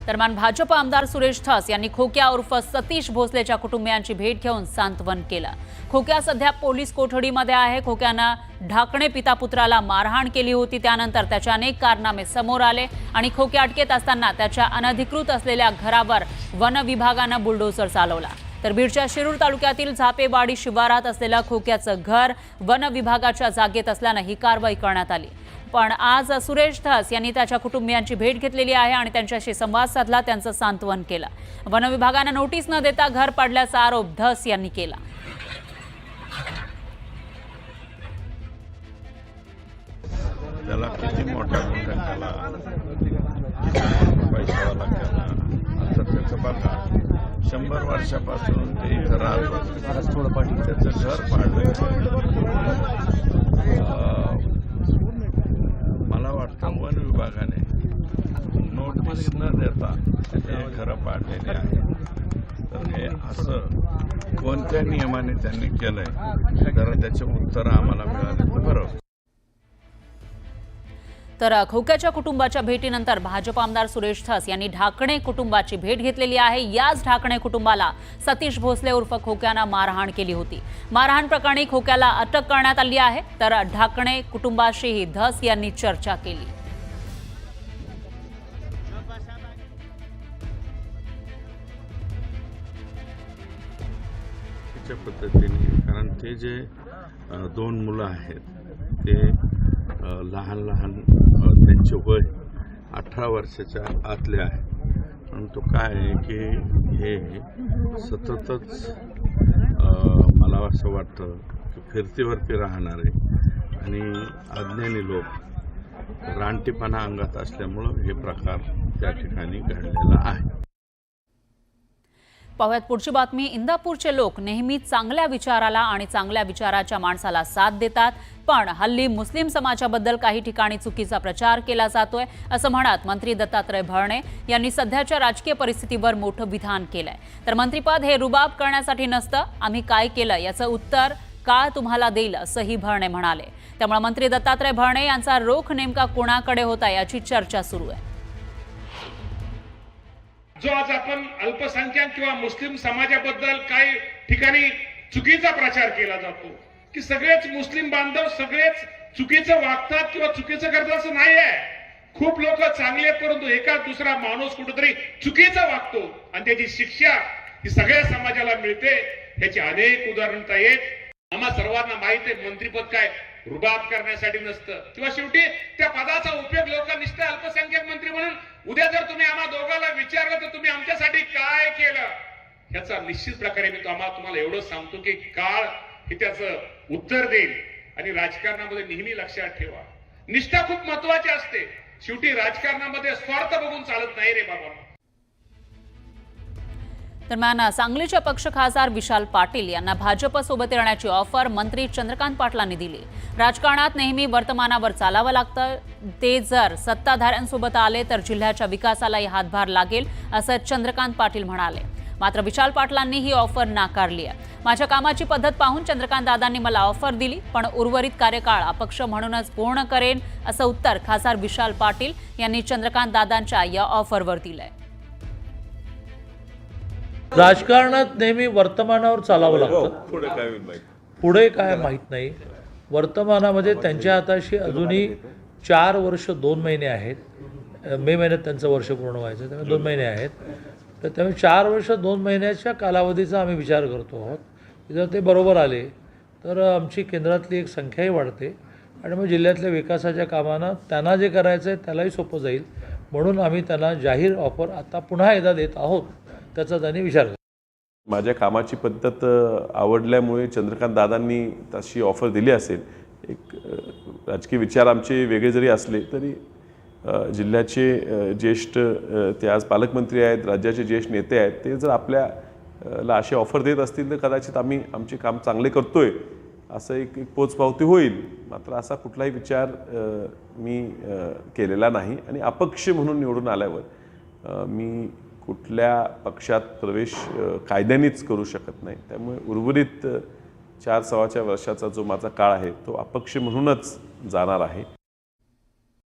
दरम्यान भाजप आमदार सुरेश धस यांनी खोक्या उर्फ सतीश भोसलेच्या कुटुंबियांची भेट घेऊन सांत्वन केलं। खोक्या सध्या पोलीस कोठडीमध्ये आहे। खोक्यानं ढाकणे पिता पुत्राला मारहाण केली होती, त्यानंतर त्याचे अनेक कारनामे समोर आले आणि खोक्या अटकेत असताना त्याच्या अनधिकृत असलेल्या घरावर वन विभागानं बुलडोझर चालवला। तर बीडच्या शिरूर तालुक्यातील झापेवाडी शिवारात असलेलं खोक्याचं घर वन विभागाच्या जागेत असल्याने ही कारवाई करण्यात आली। पण आज सुरेश धस यांनी त्याच्या कुटुंबियांची भेट घेतलेली आहे आणि त्यांच्याशी संवाद साधला, त्यांचं सांत्वन केलं। वन विभागाने नोटीस न देता घर पाडल्याचा आरोप धस यांनी केला। त्याला किती मोठा गुन्हा केला, पैशावाला केला, आता त्याचं बघा 100 वर्षापासून ते इथं राहत होते, त्याचं घर पाडलं। मला वाटतं वन विभागाने नोटीस न देता हे घरं पाडलेले आहे। तर हे असं कोणत्या नियमाने त्यांनी केलंय, जरा त्याचे उत्तर आम्हाला मिळाले तर बरं। तर खोक्याच्या कुटुंबाच्या भेटीनंतर भाजप आमदार सुरेश धस यांनी ढाकणे कुटुंबाची भेट घेतलेली आहे। याच ढाकणे कुटुंबाला सतीश भोसले उर्फ खोक्यानं मारहाण केली होती। मारहाण प्रकरणी खोक्याला अटक करण्यात आली आहे। तर ढाकणे कुटुंबाशीही धस यांनी चर्चा केली। पद्धतीने, कारण ते जे 2 मुलं आहेत ते लहान त्यांचे वय 18 वर्षाच्या आतले आहे। परंतु काय आहे की हे सततच मला असं वाटतं की फिरतीवरती राहणारे आणि अज्ञानी लोक रानटीपणा अंगात असल्यामुळं हे प्रकार त्या ठिकाणी घडलेला आहे। पाहुयात पुढची बातमी। इंदापूरचे लोक नेहमी चांगल्या विचाराला आणि चांगल्या विचाराच्या माणसाला साथ देतात, पण हल्ली मुस्लिम समाजाबद्दल काही ठिकाणी चुकीचा प्रचार केला जातोय, असं म्हणत मंत्री दत्तात्रय भरणे यांनी सध्याच्या राजकीय परिस्थितीवर मोठं विधान केलंय। तर मंत्रीपद हे रुबाब करण्यासाठी नसतं, आम्ही काय केलं याचं उत्तर काळ तुम्हाला देईल, असंही भरणे म्हणाले। त्यामुळे मंत्री दत्तात्रय भरणे यांचा रोख नेमका कोणाकडे होता याची चर्चा सुरू आहे। जो आज आपण अल्पसंख्याक किंवा मुस्लिम समाजाबद्दल काही ठिकाणी चुकीचा प्रचार केला जातो की सगळेच मुस्लिम बांधव सगळेच चुकीचं वागतात किंवा चुकीचं करतात, असं नाही आहे। खूप लोक चांगले आहेत, परंतु एका दुसरा माणूस कुठेतरी चुकीचा वागतो आणि त्याची शिक्षा ही सगळ्या समाजाला मिळते। याची अनेक उदाहरणं आहेत। आम्हा सर्वांना माहिती आहे मंत्रीपद काय रुबाब करण्यासाठी नसतं किंवा शेवटी त्या पदाचा उपयोग लोक नुसते अल्पसंख्याक मंत्री म्हणून उद्या जर तुम्ही आम्हा दोघांना विचारलं तर तुम्ही आमच्यासाठी काय केलं याचा निश्चित प्रकारे मी तुम्हाला एवढं सांगतो की काळ हे त्याचं उत्तर देईल। आणि राजकारणामध्ये नेहमी लक्षात ठेवा, निष्ठा खूप महत्वाची असते। शेवटी राजकारणामध्ये स्वार्थ बघून चालत नाही रे बाबा। दरम्यान सांगलीच्या पक्ष खासदार विशाल पाटील यांना भाजपसोबत येण्याची ऑफर मंत्री चंद्रकांत पाटलांनी दिली। राजकारणात नेहमी वर्तमानावर चालावं लागतं, ते जर सत्ताधाऱ्यांसोबत आले तर जिल्ह्याच्या विकासालाही हातभार लागेल, असं चंद्रकांत पाटील म्हणाले। मात्र विशाल पाटलांनी ही ऑफर नाकारली आहे। माझ्या कामाची पद्धत पाहून चंद्रकांत दादांनी मला ऑफर दिली, पण उर्वरित कार्यकाळ अपक्ष म्हणूनच पूर्ण करेन, असं उत्तर खासदार विशाल पाटील यांनी चंद्रकांत दादांच्या या ऑफरवर दिलंय। राजकारणात नेहमी वर्तमानावर चालावं लागतं, पुढे काय माहीत नाही। वर्तमानामध्ये त्यांच्या हाताशी अजूनही 4 वर्ष 2 महिने आहेत। मे महिन्यात त्यांचं वर्ष पूर्ण व्हायचं, त्यामुळे 2 महिने आहेत। तर त्यामुळे 4 वर्ष 2 महिन्याच्या कालावधीचा आम्ही विचार करतो आहोत। जर ते बरोबर आले तर आमची केंद्रातली एक संख्याही वाढते आणि मग जिल्ह्यातल्या विकासाच्या कामांना त्यांना जे करायचं आहे त्यालाही सोपं जाईल, म्हणून आम्ही त्यांना जाहीर ऑफर आता पुन्हा एकदा देत आहोत, त्याचा त्यांनी विचार करा। माझ्या कामाची पद्धत आवडल्यामुळे चंद्रकांत दादांनी तशी ऑफर दिली असेल। एक राजकीय विचार आमचे वेगळे जरी असले तरी जिल्ह्याचे ज्येष्ठ ते आज पालकमंत्री आहेत, राज्याचे ज्येष्ठ नेते आहेत, ते जर आपल्याला अशी ऑफर देत असतील तर कदाचित आम्ही आमचे काम चांगले करतोय असं एक पोचपावती होईल। मात्र असा कुठलाही विचार मी केलेला नाही आणि अपक्ष म्हणून निवडून आल्यावर मी कुठल्या पक्षात प्रवेश कायद्यानेच करू शकत नाही। त्यामुळे उर्वरित 4 सव्वा 4 वर्षाचा जो माझा काळ आहे तो अपक्ष म्हणूनच जाणार आहे।